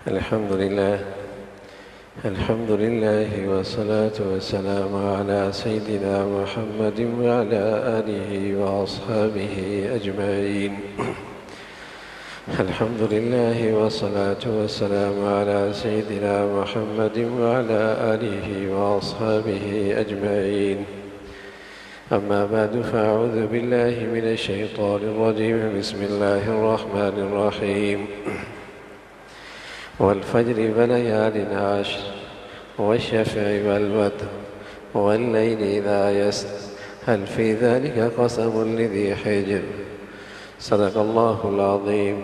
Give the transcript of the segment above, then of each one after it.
الحمد لله والصلاة والسلام على سيدنا محمد وعلى آله وأصحابه أجمعين. الحمد لله والصلاة والسلام على سيدنا محمد وعلى آله وأصحابه أجمعين. أما بعد فأعوذ بالله من الشيطان الرجيم. بسم الله الرحمن الرحيم. والفجر وليال عشر والشفع والوتر والليل إذا يسر هل في ذلك قسم لذي حجر. صدق الله العظيم.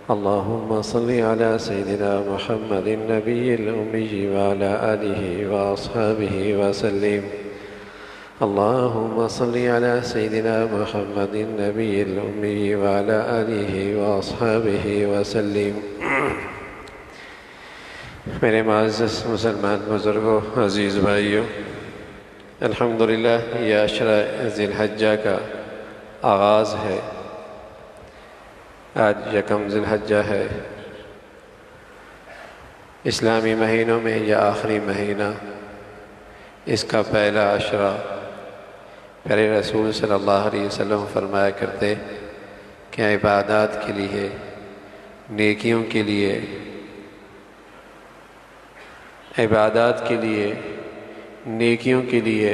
اللهم صل على سيدنا محمد النبي الأمي وعلى آله وأصحابه وسلم. اللهم صل على سيدنا محمد النبي الأمي وعلى آله وأصحابه وسلم. میرے معزز مسلمان بزرگوں، عزیز بھائیوں، الحمدللہ یہ عشرہ ذی الحجہ کا آغاز ہے۔ آج یکم ذی الحجہ ہے۔ اسلامی مہینوں میں یہ آخری مہینہ، اس کا پہلا عشرہ پیارے رسول صلی اللہ علیہ وسلم فرمایا کرتے کہ عبادات کے لیے، نیکیوں کے لیے، عبادات کے لیے، نیکیوں کے لیے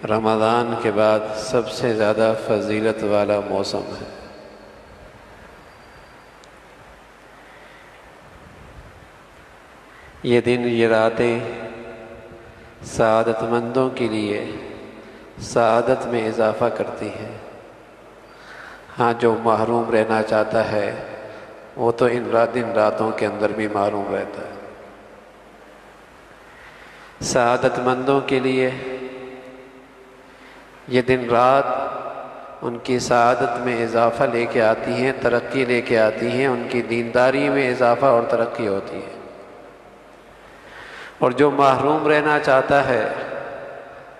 رمضان کے بعد سب سے زیادہ فضیلت والا موسم ہے۔ یہ دن، یہ راتیں سعادت مندوں کے لیے سعادت میں اضافہ کرتی ہیں۔ ہاں، جو محروم رہنا چاہتا ہے وہ تو ان دن راتوں کے اندر بھی محروم رہتا ہے۔ سعادت مندوں کے لیے یہ دن رات ان کی سعادت میں اضافہ لے کے آتی ہیں، ترقی لے کے آتی ہیں، ان کی دینداری میں اضافہ اور ترقی ہوتی ہے۔ اور جو محروم رہنا چاہتا ہے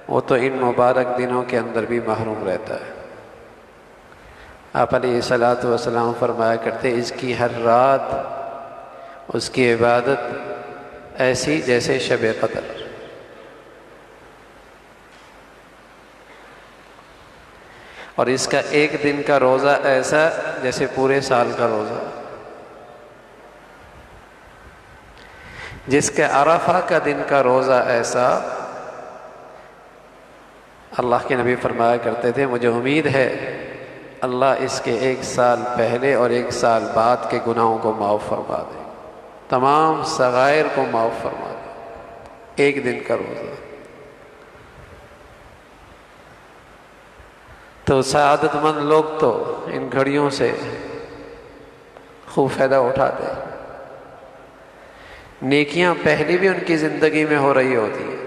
وہ تو ان مبارک دنوں کے اندر بھی محروم رہتا ہے۔ آپ علیہ الصلاۃ والسلام فرمایا کرتے، اس کی ہر رات اس کی عبادت ایسی جیسے شب قدر۔ اور اس کا ایک دن کا روزہ ایسا جیسے پورے سال کا روزہ۔ جس کے عرفہ کا دن کا روزہ ایسا، اللہ کے نبی فرمایا کرتے تھے مجھے امید ہے اللہ اس کے 1 سال پہلے اور 1 سال بعد کے گناہوں کو معاف فرما دے، تمام صغائر کو معاف فرما دے۔ ایک دن کا روزہ تو سعادت مند لوگ تو ان گھڑیوں سے خوب فائدہ اٹھاتے ہیں۔ نیکیاں پہلے بھی ان کی زندگی میں ہو رہی ہوتی ہیں،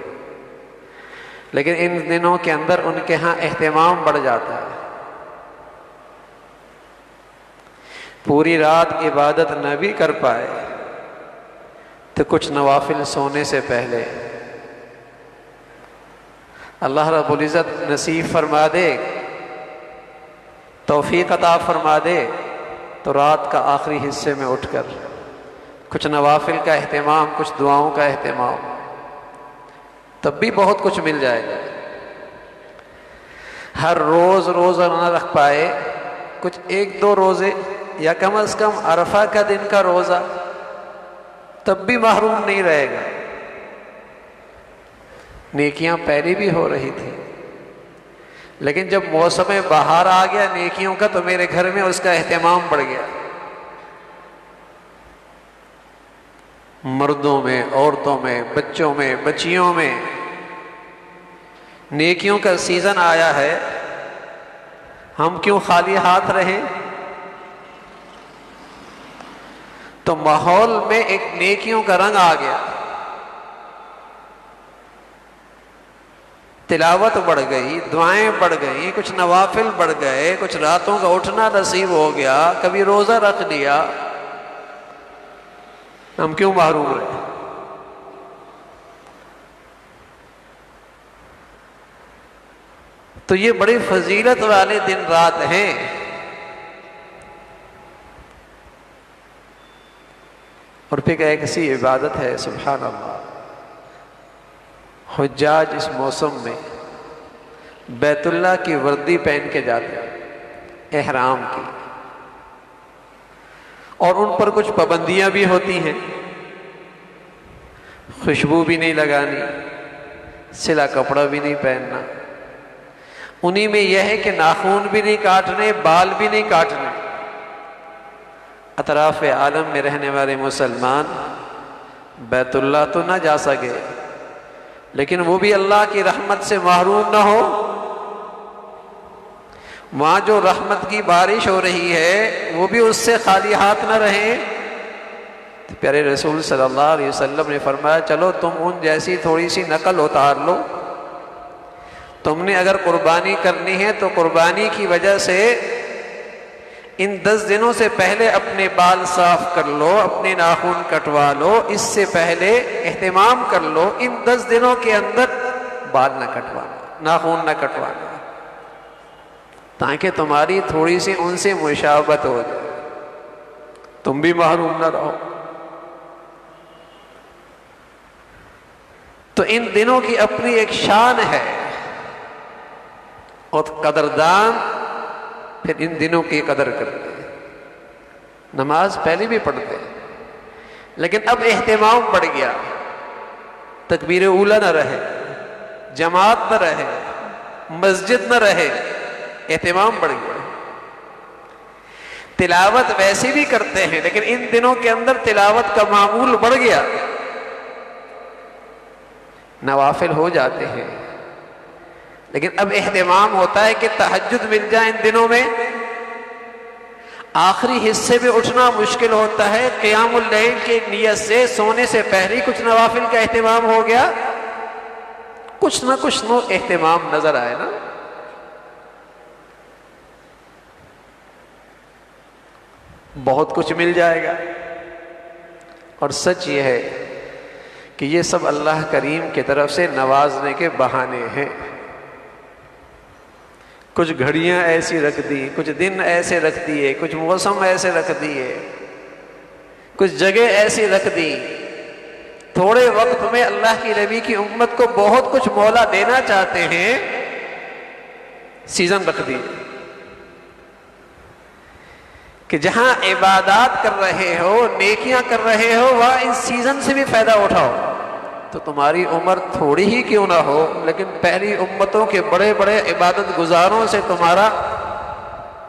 لیکن ان دنوں کے اندر ان کے ہاں اہتمام بڑھ جاتا ہے۔ پوری رات عبادت نہ بھی کر پائے تو کچھ نوافل سونے سے پہلے اللہ رب العزت نصیب فرما دے، توفیق عطا فرما دے، تو رات کا آخری حصے میں اٹھ کر کچھ نوافل کا اہتمام، کچھ دعاؤں کا اہتمام، تب بھی بہت کچھ مل جائے گا۔ ہر روز روزہ نہ رکھ پائے، کچھ 1-2 روزے یا کم از کم عرفہ کا دن کا روزہ، تب بھی محروم نہیں رہے گا۔ نیکیاں پہلے بھی ہو رہی تھی، لیکن جب موسم بہار آ گیا نیکیوں کا تو میرے گھر میں اس کا اہتمام بڑھ گیا۔ مردوں میں، عورتوں میں، بچوں میں، بچیوں میں نیکیوں کا سیزن آیا ہے، ہم کیوں خالی ہاتھ رہیں؟ تو ماحول میں ایک نیکیوں کا رنگ آ گیا، تلاوت بڑھ گئی، دعائیں بڑھ گئیں، کچھ نوافل بڑھ گئے، کچھ راتوں کا اٹھنا نصیب ہو گیا، کبھی روزہ رکھ لیا، ہم کیوں محروم رہے؟ تو یہ بڑی فضیلت والے دن رات ہیں، اور پھر ایک ایسی عبادت ہے سبحان اللہ، حجاج اس موسم میں بیت اللہ کی وردی پہن کے جاتے ہیں، احرام کی، اور ان پر کچھ پابندیاں بھی ہوتی ہیں، خوشبو بھی نہیں لگانی، سلا کپڑا بھی نہیں پہننا، انہی میں یہ ہے کہ ناخون بھی نہیں کاٹنے، بال بھی نہیں کاٹنے۔ اطراف عالم میں رہنے والے مسلمان بیت اللہ تو نہ جا سکے، لیکن وہ بھی اللہ کی رحمت سے محروم نہ ہو۔ وہاں جو رحمت کی بارش ہو رہی ہے وہ بھی اس سے خالی ہاتھ نہ رہیں۔ تو پیارے رسول صلی اللہ علیہ وسلم نے فرمایا چلو تم ان جیسی تھوڑی سی نقل اتار لو، تم نے اگر قربانی کرنی ہے تو قربانی کی وجہ سے ان 10 دنوں سے پہلے اپنے بال صاف کر لو، اپنے ناخن کٹوا لو، اس سے پہلے اہتمام کر لو، ان 10 دنوں کے اندر بال نہ کٹوانا، ناخن نہ کٹوانا، تاکہ تمہاری تھوڑی سی ان سے مشابہت ہو جائے، تم بھی محروم نہ رہو۔ تو ان دنوں کی اپنی ایک شان ہے، اور قدردان پھر ان دنوں کی قدر کرتے ہیں۔ نماز پہلے بھی پڑھتے ہیں، لیکن اب اہتمام بڑھ گیا، تکبیر اولیٰ نہ رہے، جماعت نہ رہے، مسجد نہ رہے، اہتمام بڑھ گیا۔ تلاوت ویسے بھی کرتے ہیں، لیکن ان دنوں کے اندر تلاوت کا معمول بڑھ گیا، نوافل ہو جاتے ہیں، لیکن اب اہتمام ہوتا ہے کہ تہجد مل جائے ان دنوں میں۔ آخری حصے میں اٹھنا مشکل ہوتا ہے، قیام اللیل کی نیت سے سونے سے پہلے کچھ نوافل کا اہتمام ہو گیا، کچھ نہ کچھ اہتمام نظر آئے نا۔ بہت کچھ مل جائے گا، اور سچ یہ ہے کہ یہ سب اللہ کریم کی طرف سے نوازنے کے بہانے ہیں۔ کچھ گھڑیاں ایسی رکھ دی، کچھ دن ایسے رکھ دیے، کچھ موسم ایسے رکھ دیے، کچھ جگہ ایسی رکھ دی، تھوڑے وقت میں اللہ کی نبی کی امت کو بہت کچھ مولا دینا چاہتے ہیں، سیزن رکھ دی کہ جہاں عبادات کر رہے ہو، نیکیاں کر رہے ہو، وہاں ان سیزن سے بھی فائدہ اٹھاؤ۔ تو تمہاری عمر تھوڑی ہی کیوں نہ ہو، لیکن پہلی امتوں کے بڑے بڑے عبادت گزاروں سے تمہارا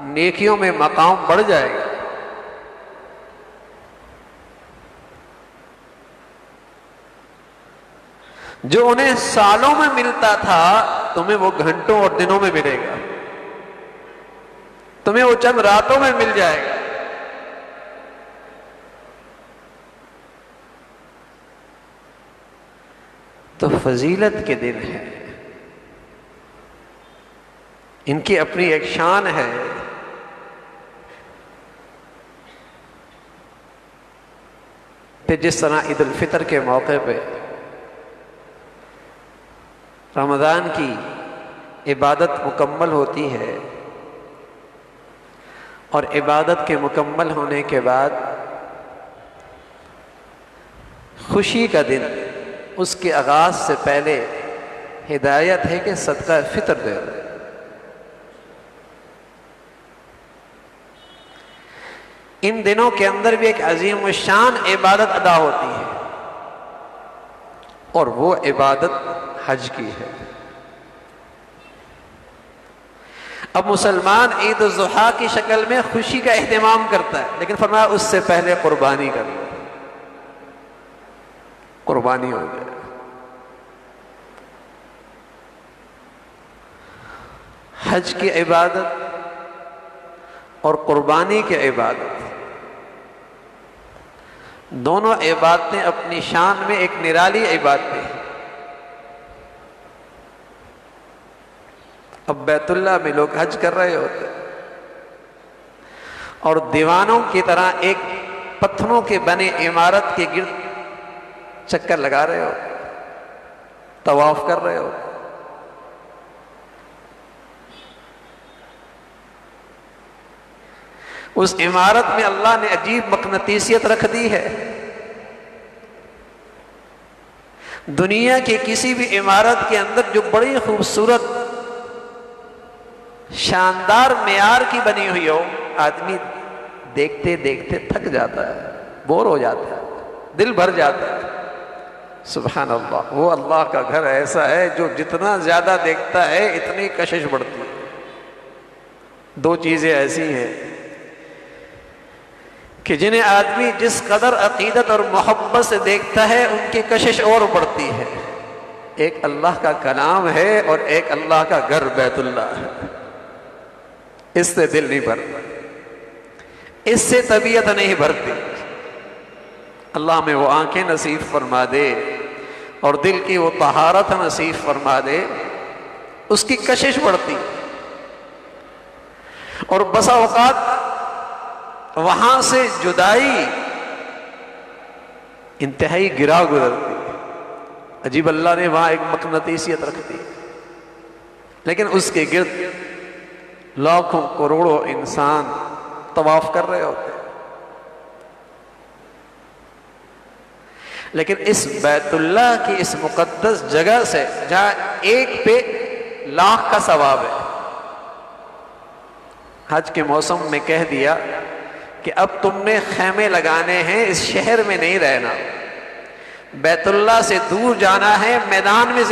نیکیوں میں مقام بڑھ جائے گا۔ جو انہیں سالوں میں ملتا تھا تمہیں وہ گھنٹوں اور دنوں میں ملے گا، تمہیں وہ چند راتوں میں مل جائے گا۔ تو فضیلت کے دن ہے، ان کی اپنی ایک شان ہے۔ پھر جس طرح عید الفطر کے موقع پہ رمضان کی عبادت مکمل ہوتی ہے، اور عبادت کے مکمل ہونے کے بعد خوشی کا دن، اس کے آغاز سے پہلے ہدایت ہے کہ صدقہ فطر دے دو۔ ان دنوں کے اندر بھی ایک عظیم الشان عبادت ادا ہوتی ہے، اور وہ عبادت حج کی ہے۔ اب مسلمان عید الضحیٰ کی شکل میں خوشی کا اہتمام کرتا ہے، لیکن فرمایا اس سے پہلے قربانی کر لو، قربانی ہو جائے۔ حج کی عبادت اور قربانی کی عبادت، دونوں عبادتیں اپنی شان میں ایک نرالی عبادتیں ہیں۔ اب بیت اللہ میں لوگ حج کر رہے ہوتے اور دیوانوں کی طرح ایک پتھروں کے بنے عمارت کے گرد چکر لگا رہے ہو، طواف کر رہے ہو۔ اس عمارت میں اللہ نے عجیب مقناطیسیت رکھ دی ہے، دنیا کی کسی بھی عمارت کے اندر جو بڑی خوبصورت شاندار معیار کی بنی ہوئی ہو، آدمی دیکھتے دیکھتے تھک جاتا ہے، بور ہو جاتا ہے، دل بھر جاتا ہے۔ سبحان اللہ، وہ اللہ کا گھر ایسا ہے جو جتنا زیادہ دیکھتا ہے اتنی کشش بڑھتی ہے۔ دو چیزیں ایسی ہیں کہ جنہیں آدمی جس قدر عقیدت اور محبت سے دیکھتا ہے ان کی کشش اور بڑھتی ہے۔ ایک اللہ کا کلام ہے اور ایک اللہ کا گھر بیت اللہ ہے۔ اس سے دل نہیں بھرتا، اس سے طبیعت نہیں بھرتی۔ اللہ میں وہ آنکھیں نصیب فرما دے اور دل کی وہ طہارت نصیب فرما دے، اس کی کشش بڑھتی۔ اور بسا اوقات وہاں سے جدائی انتہائی گرا گزرتی۔ عجیب، اللہ نے وہاں ایک مقناطیسیت رکھ دی، لیکن اس کے گرد لاکھوں کروڑوں انسان طواف کر رہے ہوتے ہیں۔ لیکن اس بیت اللہ کی اس مقدس جگہ سے جہاں ایک پہ لاکھ کا ثواب ہے، حج کے موسم میں کہہ دیا کہ اب تم نے خیمے لگانے ہیں، اس شہر میں نہیں رہنا، بیت اللہ سے دور جانا ہے، میدان میں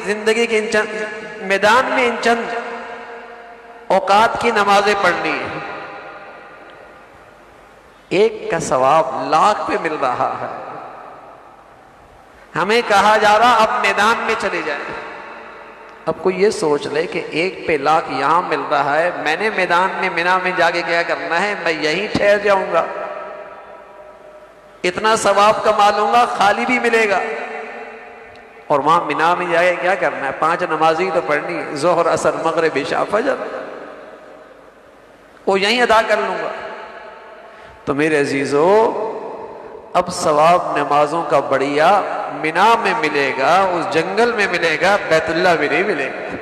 زندگی کے میدان میں ان چند اوقات کی نمازیں پڑھنی ہے۔ ایک کا ثواب لاکھ پہ مل رہا ہے۔ ہمیں کہا جا رہا اب میدان میں چلے جائیں۔ اب کوئی یہ سوچ لے کہ ایک پہ لاکھ یہاں مل رہا ہے، میں نے میدان میں مینا میں جا کے کیا کرنا ہے؟ میں یہیں ٹھہر جاؤں گا، اتنا ثواب کما لوں گا، خالی بھی ملے گا۔ اور وہاں مینا میں جا کے کیا کرنا ہے؟ 5 نمازی تو پڑھنی ہے، ظہر، عصر، مغرب، عشاء، فجر، وہ یہیں ادا کر لوں گا۔ تو میرے عزیزو، اب ثواب نمازوں کا بڑھیا مینا میں ملے گا، اس جنگل میں ملے گا، بیت اللہ میں نہیں ملے گا۔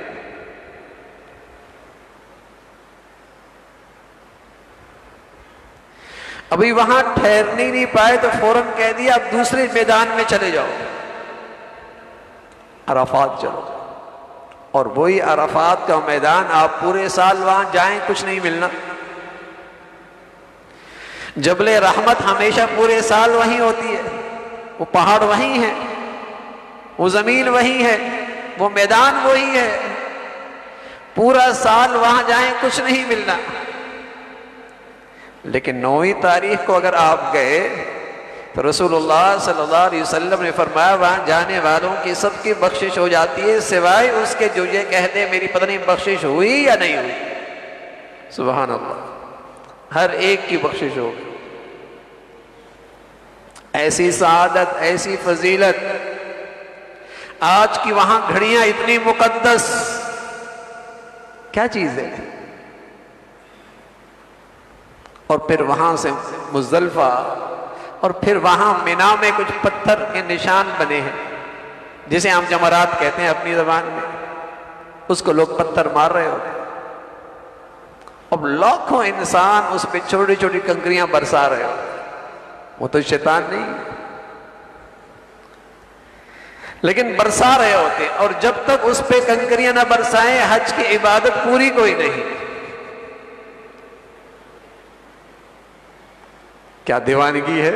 ابھی وہاں ٹھہرنے نہیں پائے تو فوراً کہہ دیا اب دوسرے میدان میں چلے جاؤ، عرفات چلو۔ اور وہی عرفات کا میدان، آپ پورے سال وہاں جائیں کچھ نہیں ملنا۔ جبل رحمت ہمیشہ پورے سال وہیں ہوتی ہے، وہ پہاڑ وہیں ہے، وہ زمین وہیں ہے، وہ میدان وہی ہے، پورا سال وہاں جائیں کچھ نہیں ملنا۔ لیکن 9 تاریخ کو اگر آپ گئے تو رسول اللہ صلی اللہ علیہ وسلم نے فرمایا وہاں جانے والوں کی سب کی بخشش ہو جاتی ہے، سوائے اس کے جو یہ کہتے میری پتہ نہیں بخشش ہوئی یا نہیں ہوئی۔ سبحان اللہ، ہر ایک کی بخشش ہوگی۔ ایسی سعادت، ایسی فضیلت، آج کی وہاں گھڑیاں اتنی مقدس، کیا چیز ہے؟ اور پھر وہاں سے مزدلفہ، اور پھر وہاں مینا میں کچھ پتھر کے نشان بنے ہیں جسے ہم جمرات کہتے ہیں اپنی زبان میں، اس کو لوگ پتھر مار رہے ہوتے ہیں۔ اب لاکھوں انسان اس پہ چھوٹی چھوٹی کنکریاں برسا رہے ہوتے ہیں۔ وہ تو شیطان نہیں، لیکن برسا رہے ہوتے ہیں، اور جب تک اس پہ کنکریاں نہ برسائیں حج کی عبادت پوری کوئی نہیں۔ کیا دیوانگی ہے!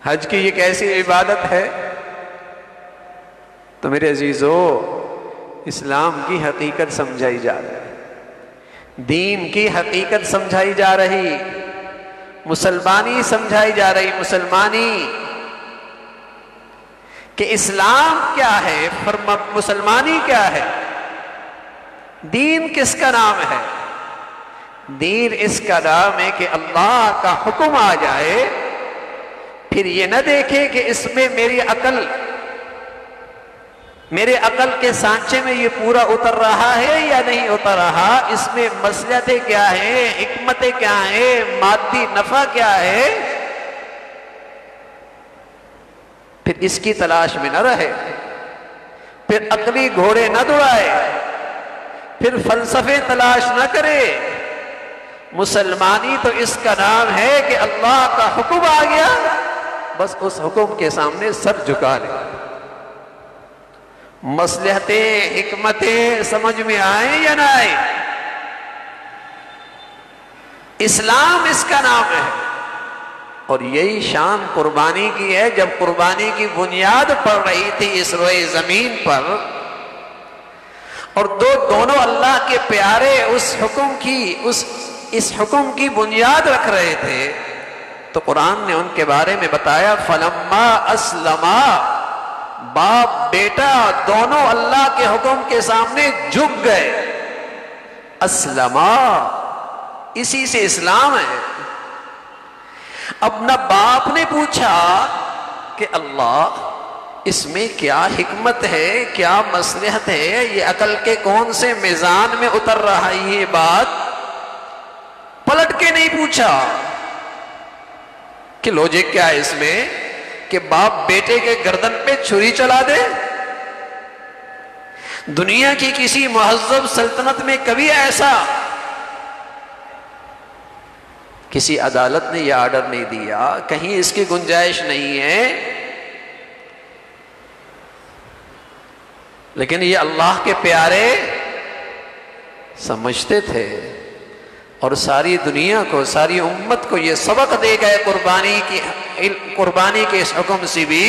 حج کی یہ کیسی عبادت ہے! تو میرے عزیزو، اسلام کی حقیقت سمجھائی جا رہی، دین کی حقیقت سمجھائی جا رہی، مسلمانی سمجھائی جا رہی، مسلمانی کہ اسلام کیا ہے، مسلمانی کیا ہے، دین کس کا نام ہے؟ دین اس کا نام ہے کہ اللہ کا حکم آ جائے، پھر یہ نہ دیکھے کہ اس میں میرے عقل کے سانچے میں یہ پورا اتر رہا ہے یا نہیں اتر رہا، اس میں مصلحتیں کیا ہیں، حکمتیں کیا ہیں، مادی نفع کیا ہے، پھر اس کی تلاش میں نہ رہے، پھر عقلی گھوڑے نہ دوڑائے، پھر فلسفے تلاش نہ کرے۔ مسلمانی تو اس کا نام ہے کہ اللہ کا حکم آ گیا، بس اس حکم کے سامنے سر جھکا لے. مصلحتیں حکمتیں سمجھ میں آئیں یا نہ آئیں، اسلام اس کا نام ہے. اور یہی شان قربانی کی ہے. جب قربانی کی بنیاد پڑ رہی تھی اس روئے زمین پر، اور دونوں اللہ کے پیارے اس حکم کی بنیاد رکھ رہے تھے، تو قرآن نے ان کے بارے میں بتایا فلما اسلما، باپ بیٹا دونوں اللہ کے حکم کے سامنے جھک گئے. اسلما، اسی سے اسلام ہے. اب نہ باپ نے پوچھا کہ اللہ اس میں کیا حکمت ہے، کیا مصلحت ہے، یہ عقل کے کون سے میزان میں اتر رہا ہے، یہ بات پلٹ کے نہیں پوچھا کہ لوجک کیا ہے اس میں کہ باپ بیٹے کے گردن پہ چھری چلا دے. دنیا کی کسی مہذب سلطنت میں کبھی ایسا کسی عدالت نے یہ آرڈر نہیں دیا، کہیں اس کی گنجائش نہیں ہے. لیکن یہ اللہ کے پیارے سمجھتے تھے اور ساری دنیا کو، ساری امت کو یہ سبق دے گئے قربانی کے اس حکم سے بھی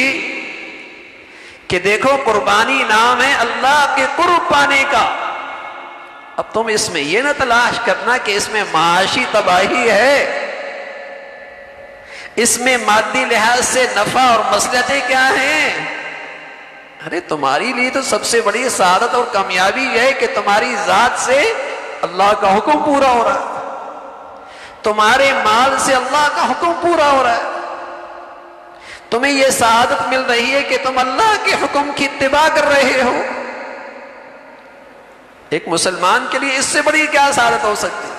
کہ دیکھو قربانی نام ہے اللہ کے قرب پانے کا. اب تم اس میں یہ نہ تلاش کرنا کہ اس میں معاشی تباہی ہے، اس میں مادی لحاظ سے نفع اور مصلحتیں کیا ہیں. ارے تمہاری لیے تو سب سے بڑی سعادت اور کامیابی یہ ہے کہ تمہاری ذات سے اللہ کا حکم پورا ہو رہا ہے، تمہارے مال سے اللہ کا حکم پورا ہو رہا ہے. تمہیں یہ سعادت مل رہی ہے کہ تم اللہ کے حکم کی اتباع کر رہے ہو. ایک مسلمان کے لیے اس سے بڑی کیا سعادت ہو سکتی ہے،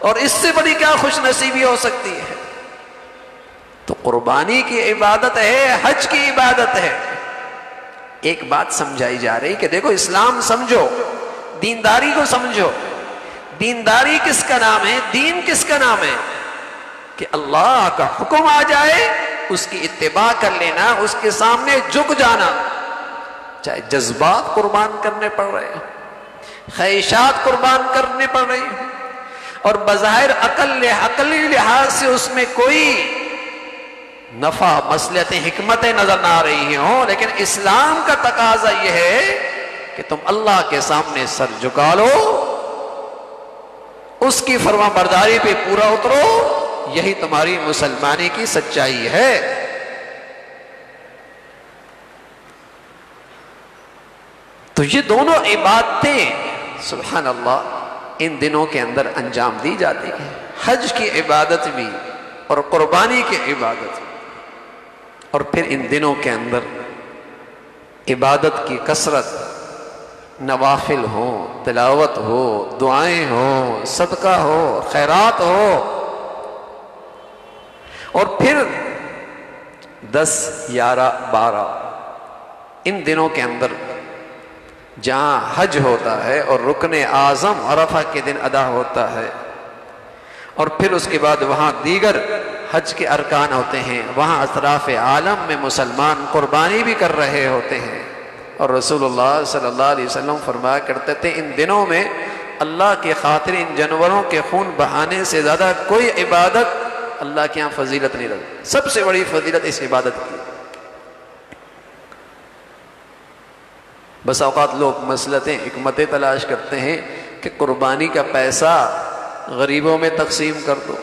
اور اس سے بڑی کیا خوش نصیبی ہو سکتی ہے. تو قربانی کی عبادت ہے، حج کی عبادت ہے. ایک بات سمجھائی جا رہی کہ دیکھو اسلام سمجھو، دینداری کو سمجھو. دینداری کس کا نام ہے، دین کس کا نام ہے؟ کہ اللہ کا حکم آ جائے اس کی اتباع کر لینا، اس کے سامنے جھک جانا. چاہے جذبات قربان کرنے پڑ رہے ہیں، خواہشات قربان کرنے پڑ رہی ہیں، اور بظاہر عقلی لحاظ سے اس میں کوئی نفع مصلحتیں حکمتیں نظر نہ آ رہی ہوں، لیکن اسلام کا تقاضا یہ ہے کہ تم اللہ کے سامنے سر جھکا لو، اس کی فرما برداری پہ پورا اترو. یہی تمہاری مسلمانی کی سچائی ہے. تو یہ دونوں عبادتیں سبحان اللہ ان دنوں کے اندر انجام دی جاتی ہیں. حج کی عبادت بھی اور قربانی کی عبادت بھی. اور پھر ان دنوں کے اندر عبادت کی کثرت، نوافل ہوں، تلاوت ہو، دعائیں ہوں، صدقہ ہو، خیرات ہو. اور پھر 10، 11، 12 ان دنوں کے اندر جہاں حج ہوتا ہے اور رکن اعظم عرفہ کے دن ادا ہوتا ہے، اور پھر اس کے بعد وہاں دیگر حج کے ارکان ہوتے ہیں، وہاں اطراف عالم میں مسلمان قربانی بھی کر رہے ہوتے ہیں. اور رسول اللہ صلی اللہ علیہ وسلم فرمایا کرتے تھے ان دنوں میں اللہ کی خاطر ان جانوروں کے خون بہانے سے زیادہ کوئی عبادت اللہ کے ہاں فضیلت نہیں رکھتی. سب سے بڑی فضیلت اس عبادت کی. بس اوقات لوگ مصلحتیں حکمتیں تلاش کرتے ہیں کہ قربانی کا پیسہ غریبوں میں تقسیم کر دو.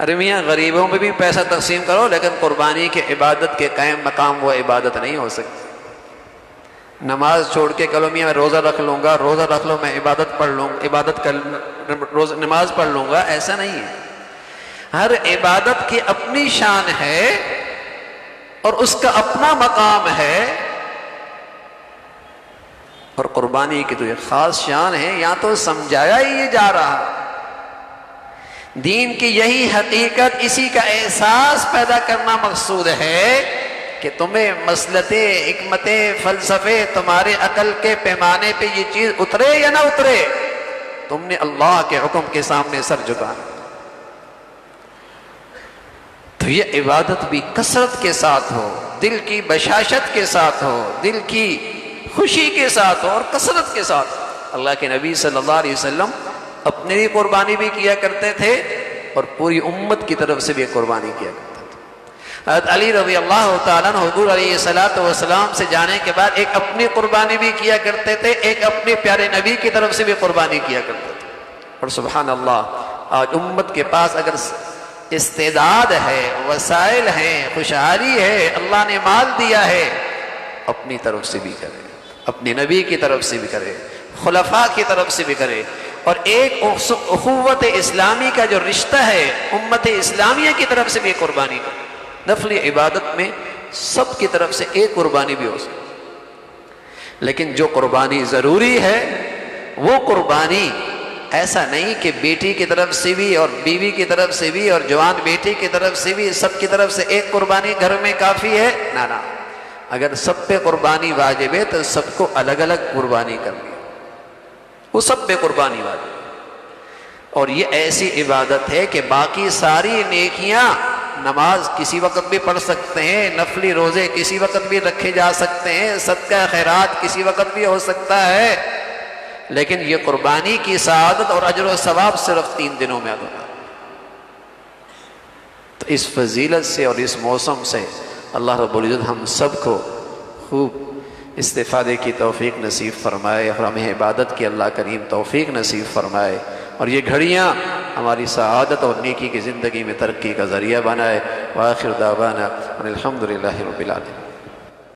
ارے میاں غریبوں میں بھی پیسہ تقسیم کرو، لیکن قربانی کی عبادت کے قائم مقام وہ عبادت نہیں ہو سکتی. نماز چھوڑ کے کہو میاں میں روزہ رکھ لوں گا، روزہ رکھ لو میں عبادت پڑھ لوں، نماز پڑھ لوں گا، ایسا نہیں ہے. ہر عبادت کی اپنی شان ہے اور اس کا اپنا مقام ہے. اور قربانی کی تو ایک خاص شان ہے، یہاں تو سمجھایا ہی یہ جا رہا. دین کی یہی حقیقت، اسی کا احساس پیدا کرنا مقصود ہے کہ تمہیں مصلحتیں، حکمتیں، فلسفے، تمہارے عقل کے پیمانے پہ یہ چیز اترے یا نہ اترے، تم نے اللہ کے حکم کے سامنے سر جھکانا. یہ عبادت بھی کثرت کے ساتھ ہو، دل کی بشاشت کے ساتھ ہو، دل کی خوشی کے ساتھ ہو اور کثرت کے ساتھ ہو۔ اللہ کے نبی صلی اللہ علیہ وسلم اپنے لیے قربانی بھی کیا کرتے تھے اور پوری امت کی طرف سے بھی قربانی کیا کرتے تھے۔ حضرت علی رضی اللہ تعالیٰ عنہ حضور علیہ السلام سے جانے کے بعد ایک اپنی قربانی بھی کیا کرتے تھے، ایک اپنے پیارے نبی کی طرف سے بھی قربانی کیا کرتے تھے۔ اور سبحان اللہ، آج امت کے پاس اگر استعداد ہے، وسائل ہیں، خوشحالی ہے، اللہ نے مال دیا ہے، اپنی طرف سے بھی کرے، اپنے نبی کی طرف سے بھی کرے، خلفاء کی طرف سے بھی کرے، اور ایک اخوت اسلامی کا جو رشتہ ہے امت اسلامیہ کی طرف سے بھی قربانی کرے۔ نفلی عبادت میں سب کی طرف سے ایک قربانی بھی ہو سکتی، لیکن جو قربانی ضروری ہے وہ قربانی ایسا نہیں کہ بیٹی کی طرف سے بھی اور بیوی کی طرف سے بھی اور جوان بیٹی کی طرف سے بھی سب کی طرف سے ایک قربانی گھر میں کافی ہے، نہ۔ اگر سب پہ قربانی واجب ہے تو سب کو الگ الگ قربانی کرنی، وہ سب پہ قربانی واجب ہے۔ اور یہ ایسی عبادت ہے کہ باقی ساری نیکیاں، نماز کسی وقت بھی پڑھ سکتے ہیں، نفلی روزے کسی وقت بھی رکھے جا سکتے ہیں، صدقہ خیرات کسی وقت بھی ہو سکتا ہے، لیکن یہ قربانی کی سعادت اور اجر و ثواب صرف 3 دنوں میں ہوتا ہے۔ تو اس فضیلت سے اور اس موسم سے اللہ رب العزت ہم سب کو خوب استفادے کی توفیق نصیب فرمائے اور ہمیں عبادت کی اللہ کریم توفیق نصیب فرمائے، اور یہ گھڑیاں ہماری سعادت اور نیکی کی زندگی میں ترقی کا ذریعہ بنائے۔ وآخر دعوانا الحمدللہ رب العالمین۔